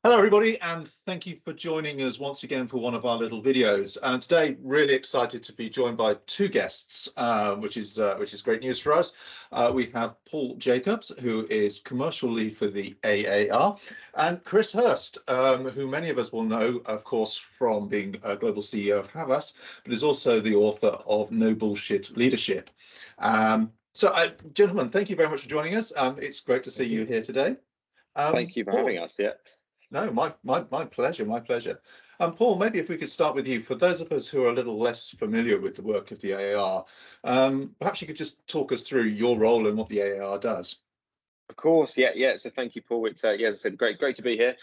Hello everybody, and thank you for joining us once again for one of our little videos. And today, really excited to be joined by two guests, which is great news for us. We have Paul Jacobs, who is commercial lead for the AAR, and Chris Hirst, who many of us will know, of course, from being a global CEO of Havas, but is also the author of No Bullshit Leadership. Gentlemen, thank you very much for joining us. It's great to see you here today. Thank you for having us. Yeah. No, my pleasure, my pleasure. Paul, maybe if we could start with you, for those of us who are a little less familiar with the work of the AAR, perhaps you could just talk us through your role and what the AAR does. Of course, yeah. So thank you, Paul. It's as I said, great to be here.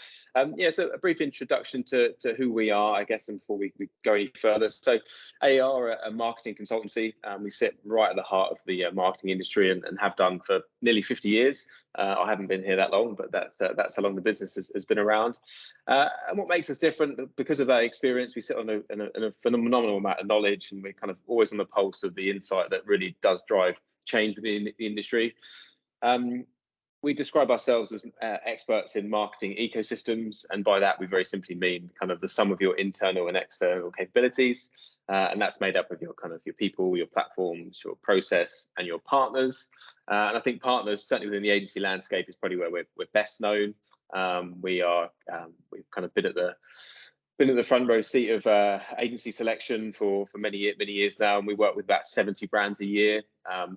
So a brief introduction to who we are, I guess, and before we go any further. So AAR, a marketing consultancy, we sit right at the heart of the marketing industry and have done for nearly 50 years. I haven't been here that long, but that's how long the business has been around. And what makes us different, because of that experience, we sit on a phenomenal amount of knowledge, and we're kind of always on the pulse of the insight that really does drive change within the industry. We describe ourselves as experts in marketing ecosystems, and by that we very simply mean kind of the sum of your internal and external capabilities, and that's made up of your people, your platforms, your process, and your partners. And I think partners, certainly within the agency landscape, is probably where we're best known. We've kind of been at the front row seat of agency selection for many years now, and we work with about 70 brands a year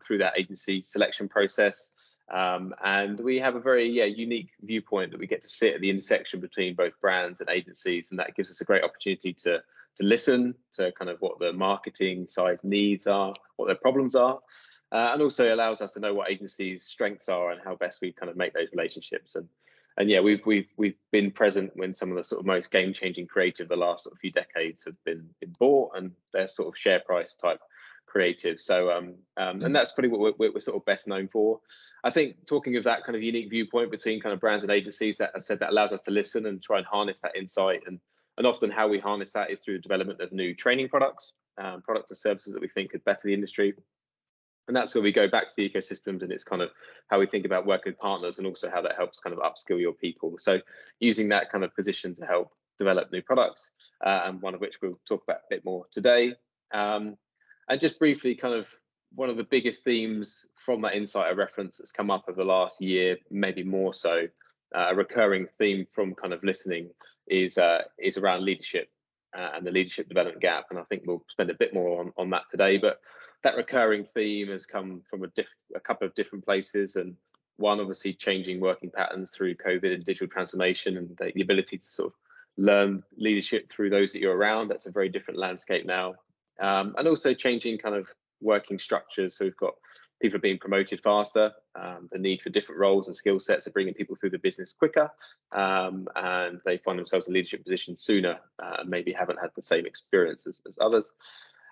through that agency selection process. And we have a very unique viewpoint that we get to sit at the intersection between both brands and agencies, and that gives us a great opportunity to listen to kind of what the marketing side needs are, what their problems are, and also allows us to know what agencies' strengths are and how best we kind of make those relationships. And yeah, we've been present when some of the sort of most game-changing creative the last sort of few decades have been bought, and they're sort of share price type creative. So and that's pretty what we're sort of best known for. I think, talking of that kind of unique viewpoint between kind of brands and agencies, that I said, that allows us to listen and try and harness that insight, and often how we harness that is through the development of new training products and services that we think could better the industry. And that's where we go back to the ecosystems, and it's kind of how we think about working with partners, and also how that helps kind of upskill your people. So using that kind of position to help develop new products, and one of which we'll talk about a bit more today. And just briefly, kind of one of the biggest themes from that insight I reference that's come up over the last year, maybe more so, a recurring theme from kind of listening is around leadership and the leadership development gap. And I think we'll spend a bit more on that today. But that recurring theme has come from a couple of different places, and one, obviously, changing working patterns through COVID and digital transformation, and the ability to sort of learn leadership through those that you're around. That's a very different landscape now. And also changing kind of working structures. So we've got people being promoted faster, the need for different roles and skill sets are bringing people through the business quicker, and they find themselves in leadership positions sooner, maybe haven't had the same experience as others.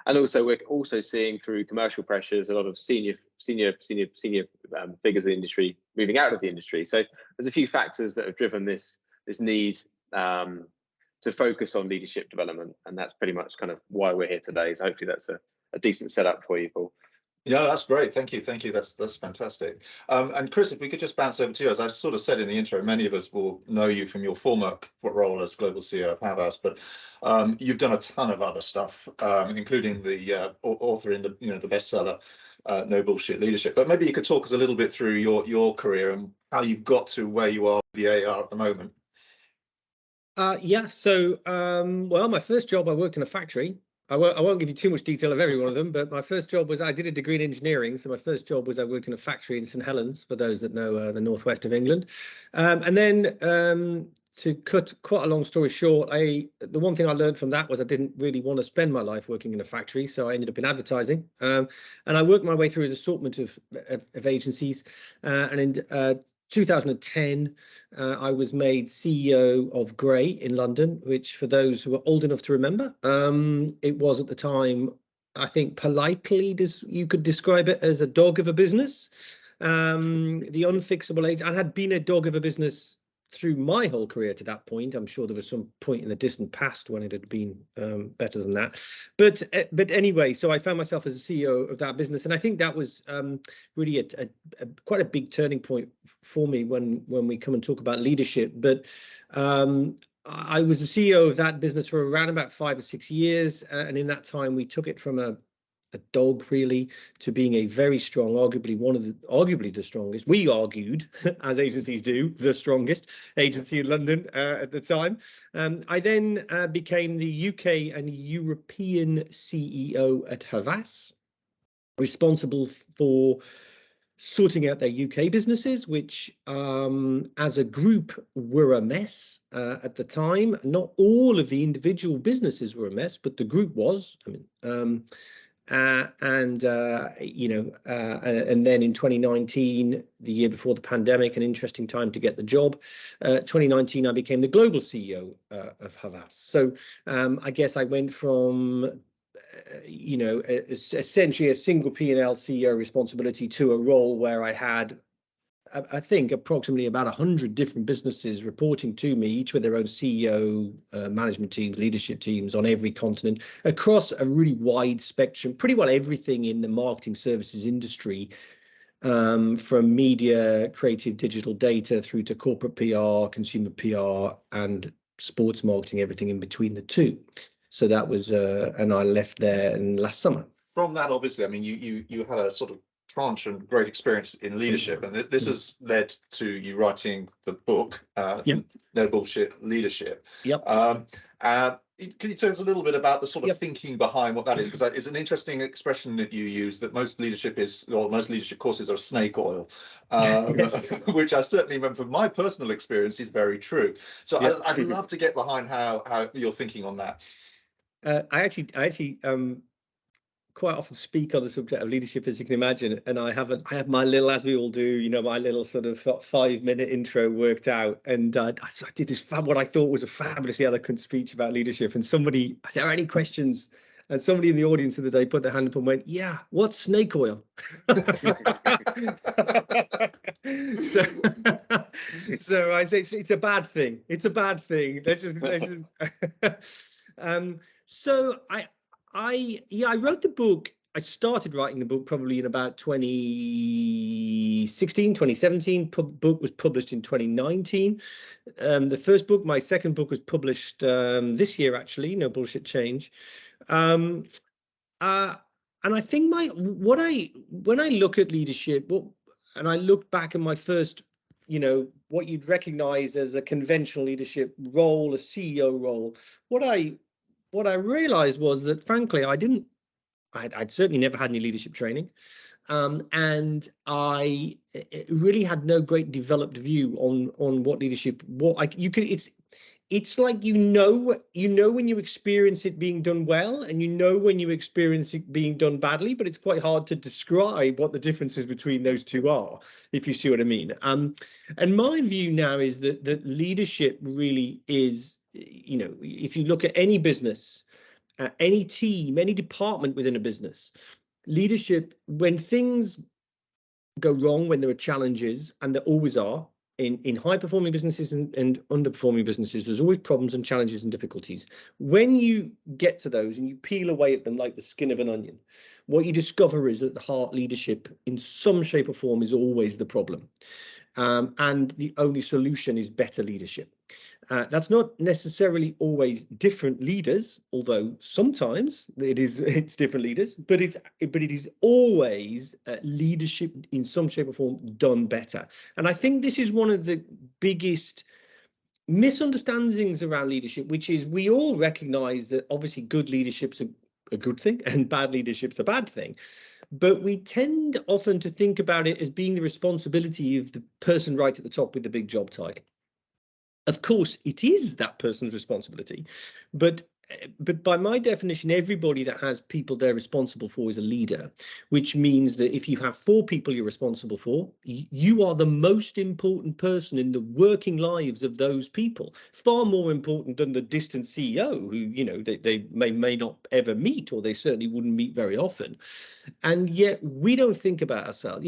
And also, we're also seeing, through commercial pressures, a lot of senior figures of the industry moving out of the industry. So there's a few factors that have driven this need to focus on leadership development, and that's pretty much kind of why we're here today. So hopefully that's a decent setup for you, Paul. Yeah, that's great. Thank you. That's fantastic. And Chris, if we could just bounce over to you, as I sort of said in the intro, many of us will know you from your former role as global CEO of Havas, but you've done a ton of other stuff, including the author in the bestseller No Bullshit Leadership. But maybe you could talk us a little bit through your career and how you've got to where you are with the AAR at the moment. Well, my first job, I worked in a factory. I won't give you too much detail of every one of them, but my first job was, I did a degree in engineering. So my first job was, I worked in a factory in St Helens, for those that know the northwest of England. And then to cut quite a long story short, the one thing I learned from that was I didn't really want to spend my life working in a factory. So I ended up in advertising, and I worked my way through an assortment of agencies, and in 2010, I was made CEO of Grey in London, which, for those who are old enough to remember, it was at the time, I think politely, you could describe it as a dog of a business. The unfixable age. I had been a dog of a business through my whole career to that point. I'm sure there was some point in the distant past when it had been better than that. But anyway, so I found myself as a CEO of that business, and I think that was really quite a big turning point for me when we come and talk about leadership. But I was the CEO of that business for around about 5 or 6 years, and in that time we took it from a dog really to being a very strong, arguably the strongest, we argued, as agencies do, the strongest agency in London at the time. I then became the UK and European CEO at Havas, responsible for sorting out their UK businesses, which as a group were a mess at the time. Not all of the individual businesses were a mess, but the group was. And then in 2019, the year before the pandemic, an interesting time to get the job, 2019, I became the global CEO of Havas. So I guess I went from essentially a single P&L CEO responsibility to a role where I had, I think, approximately about 100 different businesses reporting to me, each with their own CEO, management teams, leadership teams on every continent, across a really wide spectrum, pretty well everything in the marketing services industry, from media, creative, digital data, through to corporate PR, consumer PR, and sports marketing, everything in between the two. So that was, and I left there last summer. From that, obviously, I mean, you had a sort of tranche and great experience in leadership, and this has led to you writing the book, No Bullshit Leadership. Yep. Can you tell us a little bit about the sort of thinking behind what that is? Because it's an interesting expression that you use, that most leadership courses are snake oil, which I certainly remember from my personal experience is very true. So I'd love to get behind how you're thinking on that. I actually quite often speak on the subject of leadership, as you can imagine, and I have my little, as we all do, my little sort of 5-minute intro worked out, and I did this what I thought was a fabulously eloquent speech about leadership, and somebody, I said, are there any questions? And somebody in the audience of the day put their hand up and went, yeah, what's snake oil? So I say it's a bad thing. It's a bad thing. Let's just so I wrote the book. I started writing the book probably in about 2016, 2017. Book was published in 2019. The first book, my second book, was published this year, actually, No Bullshit Change. And I think when I look at leadership, and I look back at my first, what you'd recognize as a conventional leadership role, a CEO role, what I realized was that, frankly, I'd certainly never had any leadership training, and I really had no great developed view on what leadership. It's like when you experience it being done well, and when you experience it being done badly, but it's quite hard to describe what the differences between those two are, if you see what I mean. And my view now is that leadership really is, if you look at any business, any team, any department within a business, leadership, when things go wrong, when there are challenges, and there always are, in high performing businesses and underperforming businesses, there's always problems and challenges and difficulties. When you get to those and you peel away at them like the skin of an onion, what you discover is that the heart, leadership in some shape or form is always the problem. And the only solution is better leadership. That's not necessarily always different leaders, although sometimes it's different leaders, but it is always leadership in some shape or form done better. And I think this is one of the biggest misunderstandings around leadership, which is we all recognize that obviously good leadership's a good thing and bad leadership's a bad thing. But we tend often to think about it as being the responsibility of the person right at the top with the big job title. Of course, it is that person's responsibility, but by my definition, everybody that has people they're responsible for is a leader, which means that if you have 4 people you're responsible for, you are the most important person in the working lives of those people, far more important than the distant CEO who, they may not ever meet, or they certainly wouldn't meet very often. And yet we don't think about ourselves,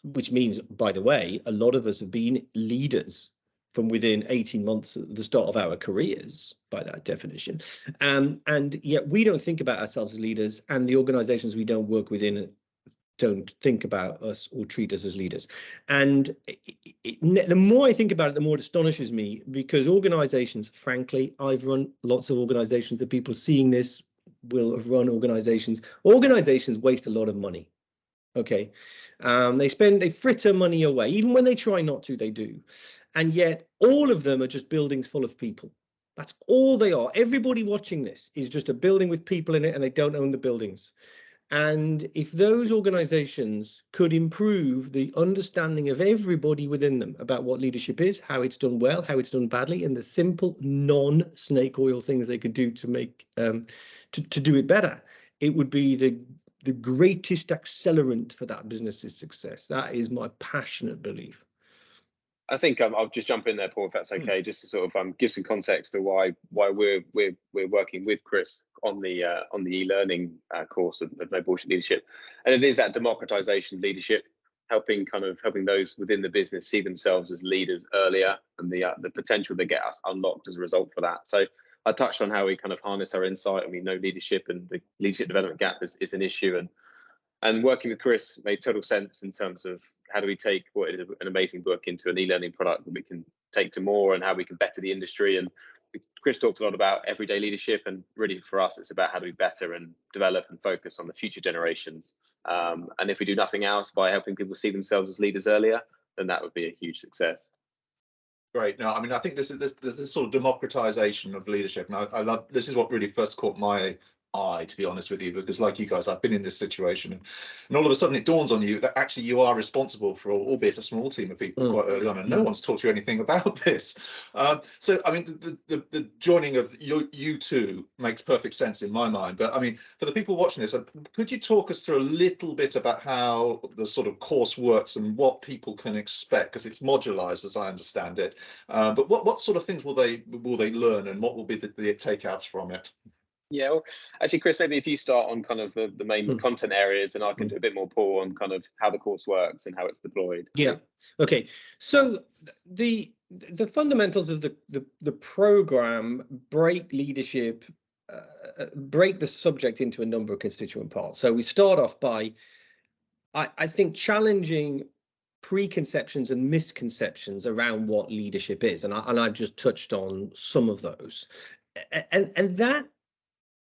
which means, by the way, a lot of us have been leaders from within 18 months at the start of our careers, by that definition. And yet we don't think about ourselves as leaders, and the organizations we don't work within don't think about us or treat us as leaders. And the more I think about it, the more it astonishes me, because organizations, frankly, I've run lots of organizations, that people seeing this will have run organizations. Organizations waste a lot of money. Okay. They fritter money away. Even when they try not to, they do. And yet all of them are just buildings full of people. That's all they are. Everybody watching this is just a building with people in it, and they don't own the buildings. And if those organizations could improve the understanding of everybody within them about what leadership is, how it's done well, how it's done badly, and the simple non-snake oil things they could do to make to do it better, it would be the greatest accelerant for that business's success. That is my passionate belief. I think I'll just jump in there, Paul, if that's okay, just to sort of give some context to why we're working with Chris on the e-learning course of No Bullshit Leadership, and it is that democratization of leadership, helping those within the business see themselves as leaders earlier, and the potential they get us unlocked as a result for that. So I touched on how we kind of harness our insight, and we know leadership and the leadership development gap is an issue, and working with Chris made total sense in terms of how do we take what is an amazing book into an e-learning product that we can take to more, and how we can better the industry. And Chris talked a lot about everyday leadership, and really for us, it's about how do we better and develop and focus on the future generations. And if we do nothing else by helping people see themselves as leaders earlier, then that would be a huge success. Great. No, I mean, I think there's this sort of democratization of leadership, and I love, this is what really first caught my eye, to be honest with you, because like you guys, I've been in this situation, and all of a sudden it dawns on you that actually you are responsible for, albeit a small team of people, quite early on, and no one's taught you anything about this. So I mean, the joining of you two makes perfect sense in my mind. But I mean, for the people watching this, could you talk us through a little bit about how the sort of course works and what people can expect, because it's modularized as I understand it, but what sort of things will they learn, and what will be the takeouts from it? Yeah, well, actually, Chris, maybe if you start on kind of the main content areas, and I can do a bit more, Paul, on kind of how the course works and how it's deployed. Yeah. Okay. So the fundamentals of the program break leadership, break the subject into a number of constituent parts. So we start off by, I think, challenging preconceptions and misconceptions around what leadership is, and I've just touched on some of those, and that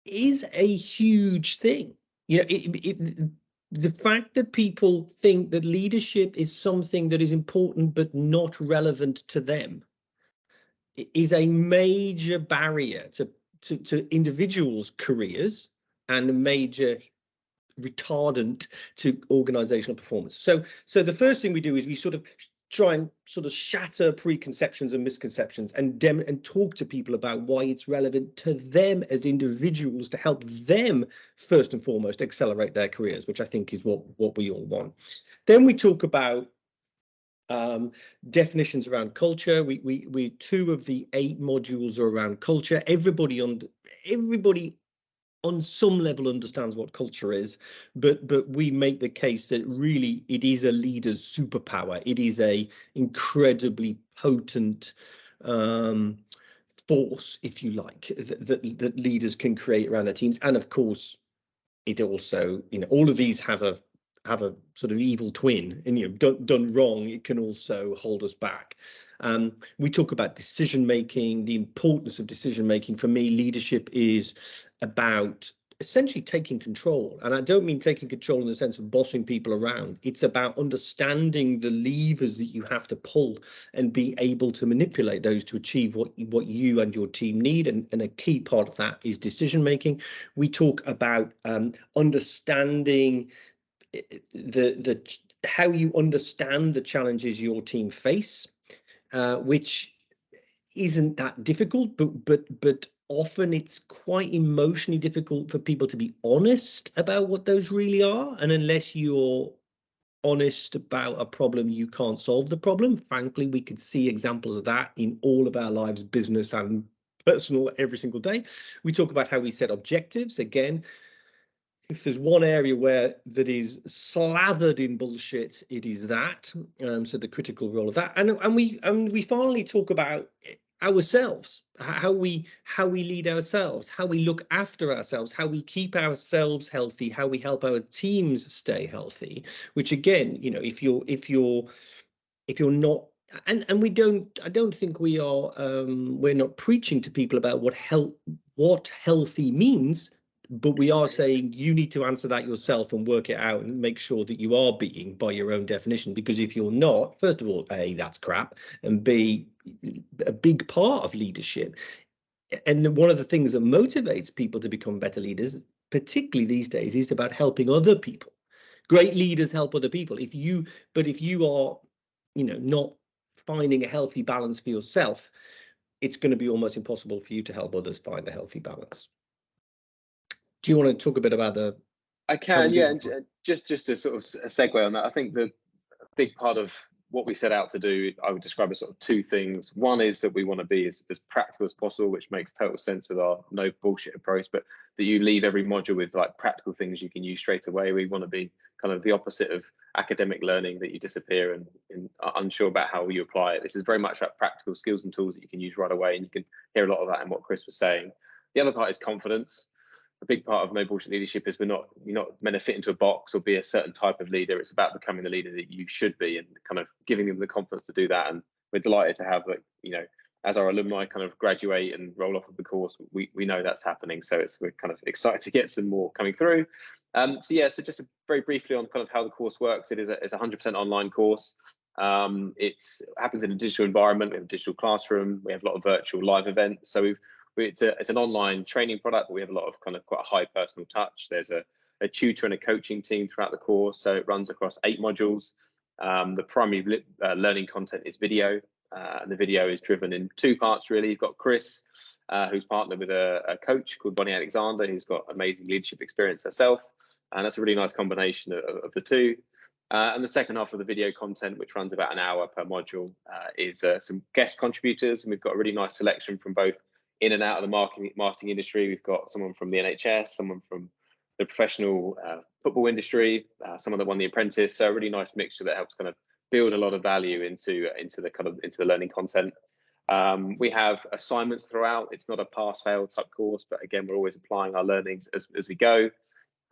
is a huge thing. You know, the fact that people think that leadership is something that is important but not relevant to them is a major barrier to individuals' careers, and a major retardant to organizational performance. So the first thing we do is we sort of try and sort of shatter preconceptions and misconceptions, and talk to people about why it's relevant to them as individuals, to help them first and foremost accelerate their careers, which I think is what we all want. Then we talk about definitions around culture. We 2 of the 8 modules are around culture. Everybody on some level understands what culture is, but we make the case that really it is a leader's superpower. It is a incredibly potent force, if you like, that leaders can create around their teams. And of course, it also, you know, all of these have a sort of evil twin, and you know, done wrong, it can also hold us back. We talk about decision making, the importance of decision making. For me, leadership is about essentially taking control, and I don't mean taking control in the sense of bossing people around. It's about understanding the levers that you have to pull and be able to manipulate those to achieve what you and your team need, and a key part of that is decision making. We talk about understanding how you understand the challenges your team face, which isn't that difficult, but often it's quite emotionally difficult for people to be honest about what those really are. And unless you're honest about a problem, you can't solve the problem. Frankly, we could see examples of that in all of our lives, business and personal, every single day. We talk about how we set objectives. Again, if there's one area where that is slathered in bullshit, it is that. So the critical role of that, and we finally talk about ourselves, how we lead ourselves, how we look after ourselves, how we keep ourselves healthy, how we help our teams stay healthy. Which again, you know, if you're not, and I don't think we are, we're not preaching to people about what healthy means. But we are saying you need to answer that yourself and work it out and make sure that you are being by your own definition. Because if you're not, first of all, A, that's crap, and B, a big part of leadership. And one of the things that motivates people to become better leaders, particularly these days, is about helping other people. Great leaders help other people. If you are, you know, not finding a healthy balance for yourself, it's going to be almost impossible for you to help others find a healthy balance. Do you want to talk a bit about the? I can, yeah, and just to sort of segue on that, I think the big part of what we set out to do, I would describe as sort of two things. One is that we want to be as practical as possible, which makes total sense with our no bullshit approach, but that you leave every module with like practical things you can use straight away. We want to be kind of the opposite of academic learning, that you disappear and are unsure about how you apply it. This is very much about practical skills and tools that you can use right away, and you can hear a lot of that in what Chris was saying. The other part is confidence. A big part of no bullshit leadership is you're not meant to fit into a box or be a certain type of leader. It's about becoming the leader that you should be and kind of giving them the confidence to do that. And we're delighted to have, like, you know, as our alumni kind of graduate and roll off of the course, we know that's happening. So we're kind of excited to get some more coming through. So so just very briefly on kind of how the course works. It's a 100% online course. It happens in a digital environment. We have a digital classroom. We have a lot of virtual live events. So it's an online training product, but we have a lot of kind of quite a high personal touch. There's a tutor and a coaching team throughout the course, so it runs across 8 modules. The primary learning content is video, and the video is driven in 2 parts really. You've got Chris, who's partnered with a coach called Bonnie Alexander, who's got amazing leadership experience herself, and that's a really nice combination of the two. And the second half of the video content, which runs about an hour per module, is some guest contributors, and we've got a really nice selection from both in and out of the marketing industry. We've got someone from the NHS, someone from the professional football industry, someone that won The Apprentice. So a really nice mixture that helps kind of build a lot of value into the learning content. We have assignments throughout. It's not a pass-fail type course, but again, we're always applying our learnings as we go.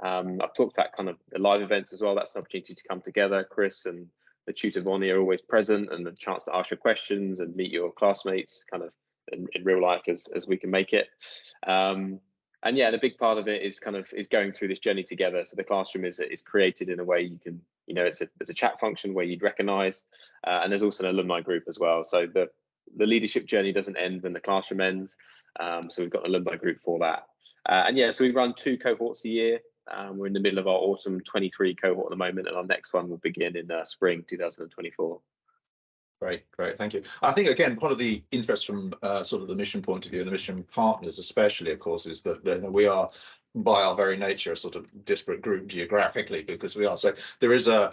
I've talked about kind of the live events as well. That's an opportunity to come together. Chris and the tutor Bonnie are always present, and the chance to ask your questions and meet your classmates kind of in real life as we can make it. And yeah, the big part of it is going through this journey together. So the classroom is created in a way you can, you know, there's a chat function where you'd recognize, and there's also an alumni group as well. So the leadership journey doesn't end when the classroom ends. So we've got an alumni group for that. And yeah, so we run 2 cohorts a year. We're in the middle of our autumn 23 cohort at the moment, and our next one will begin in spring 2024. Great, thank you. I think again, part of the interest from sort of the mission point of view and the mission partners especially, of course, is that we are by our very nature a sort of disparate group geographically, because we are. So there is the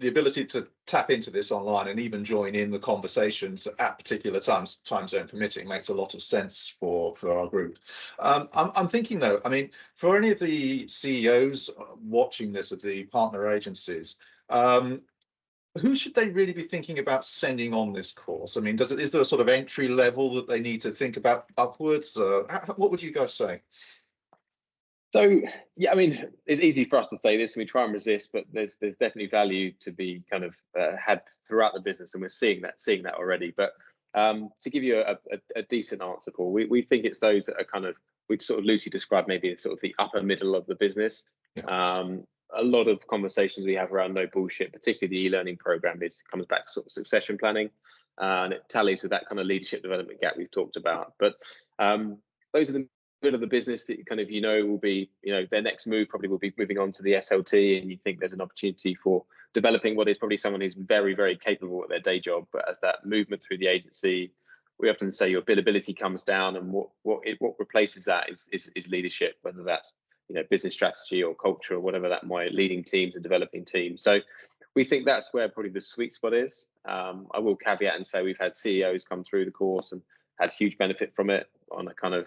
ability to tap into this online and even join in the conversations at particular times, time zone permitting, makes a lot of sense for our group. I'm thinking though, I mean, for any of the CEOs watching this of the partner agencies, who should they really be thinking about sending on this course? I mean, is there a sort of entry level that they need to think about upwards? What would you guys say? So yeah, I mean, it's easy for us to say this and we try and resist, but there's definitely value to be kind of had throughout the business, and we're seeing that already. But to give you a decent answer, Paul, we think it's those that are kind of, we'd sort of loosely describe maybe sort of the upper middle of the business. Yeah. A lot of conversations we have around No Bullshit, particularly the e-learning program, comes back to sort of succession planning, and it tallies with that kind of leadership development gap we've talked about. But those are the bit of the business that kind of, will be, their next move probably will be moving on to the SLT, and you think there's an opportunity for developing what is probably someone who's very, very capable at their day job. But as that movement through the agency, we often say your billability comes down, and what replaces that is leadership, whether that's business strategy or culture or whatever that might, leading teams and developing teams. So we think that's where probably the sweet spot is. I will caveat and say we've had CEOs come through the course and had huge benefit from it on a kind of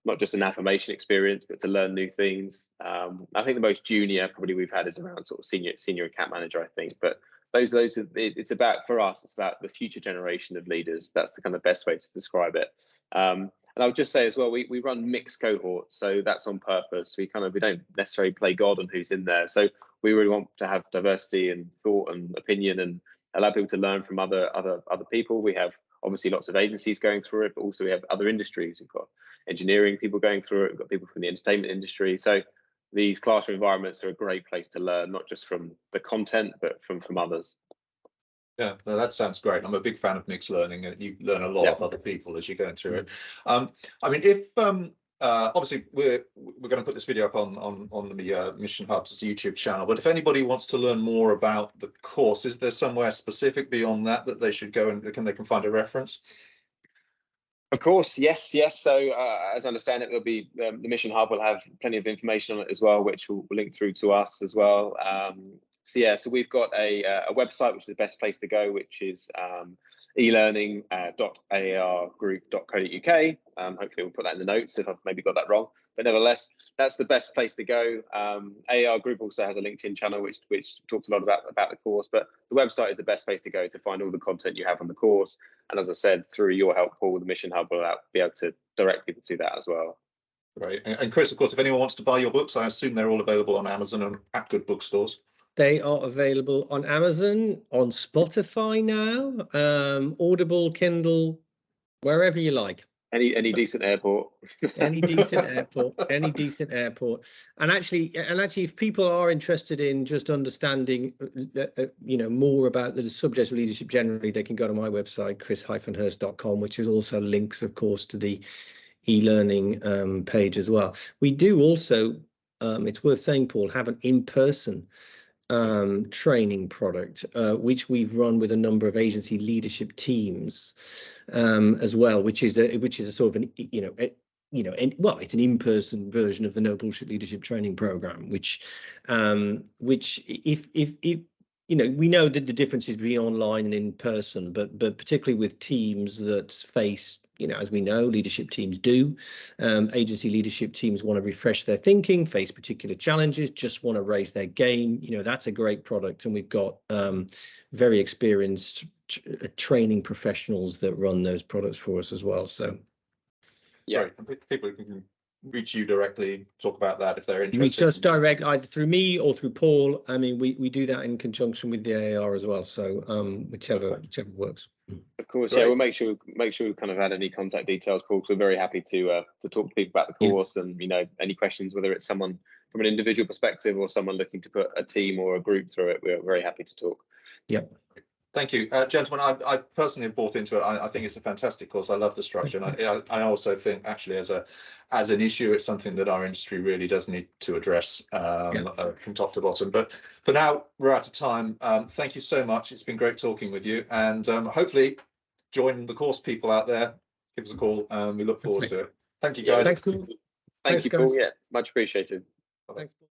not just an affirmation experience, but to learn new things. I think the most junior probably we've had is around sort of senior account manager, I think. But those are, it's about, for us, it's about the future generation of leaders. That's the kind of best way to describe it. And I would just say as well, we run mixed cohorts, so that's on purpose. We don't necessarily play God on who's in there. So we really want to have diversity and thought and opinion, and allow people to learn from other people. We have obviously lots of agencies going through it, but also we have other industries. We've got engineering people going through it. We've got people from the entertainment industry. So these classroom environments are a great place to learn, not just from the content, but from others. Yeah, no, that sounds great. I'm a big fan of mixed learning, and you learn a lot of other people as you're going through it. I mean, if obviously we're going to put this video up on the Mission Hub's YouTube channel, but if anybody wants to learn more about the course, is there somewhere specific beyond that they should go and they can find a reference? Of course, yes. So as I understand it, there'll be the Mission Hub will have plenty of information on it as well, which will link through to us as well. So we've got a website, which is the best place to go, which is elearning.aargroup.co.uk. Hopefully we'll put that in the notes if I've maybe got that wrong. But nevertheless, that's the best place to go. AR Group also has a LinkedIn channel which talks a lot about the course, but the website is the best place to go to find all the content you have on the course. And as I said, through your help, Paul, the Mission Hub will be able to direct people to that as well. Right. And Chris, of course, if anyone wants to buy your books, I assume they're all available on Amazon and at good bookstores. They are available on Amazon, on Spotify now, Audible, Kindle, wherever you like. Any decent airport. Any decent airport. And actually, if people are interested in just understanding, more about the subject of leadership generally, they can go to my website, chris-hirst.com, which is also links, of course, to the e-learning page as well. We do also, it's worth saying, Paul, have an in-person training product, which we've run with a number of agency leadership teams as well, which is a sort of an it's an in-person version of the No Bullshit leadership training program, which if we know that the differences between online and in person, but particularly with teams that face, as we know, leadership teams do, agency leadership teams want to refresh their thinking, face particular challenges, just want to raise their game. That's a great product, and we've got very experienced training professionals that run those products for us as well. So, yeah, right. And people can reach you directly, talk about that if they're interested. Reach us direct, either through me or through Paul. I mean, we do that in conjunction with the AAR as well. So whichever works. Of course, Great. yeah. We'll make sure we kind of add any contact details, Paul. We're very happy to talk to people about the course, and any questions, whether it's someone from an individual perspective or someone looking to put a team or a group through it. We're very happy to talk. Yep. Thank you, gentlemen. I personally have bought into it. I think it's a fantastic course. I love the structure, and I also think actually as an issue, it's something that our industry really does need to address from top to bottom. But for now, we're out of time. Thank you so much. It's been great talking with you, and hopefully join the course people out there. Give us a call. We look forward to it. Thank you, guys. Thanks, Paul. Thank you, Paul. Yeah, much appreciated. Thanks, Paul.